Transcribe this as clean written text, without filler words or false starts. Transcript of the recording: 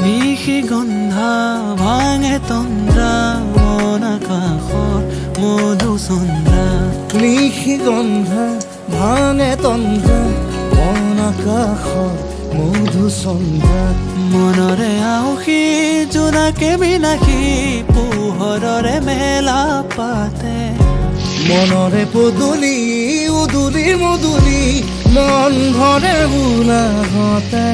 নিশি গন্ধা ভাঙে তন্দ্ৰা মন আকাশৰ মধুচন্দ্ৰা নিশি গন্ধা ভাঙে তন্দ্ৰা মন আকাশৰ মধুচন্দ্ৰা মনৰে আউসী জোনাকে বিলাসী পোহৰৰে মেলা পাতে মনৰে পদূলি উদুলি মুদুলি মন ভৰে বোলাহতে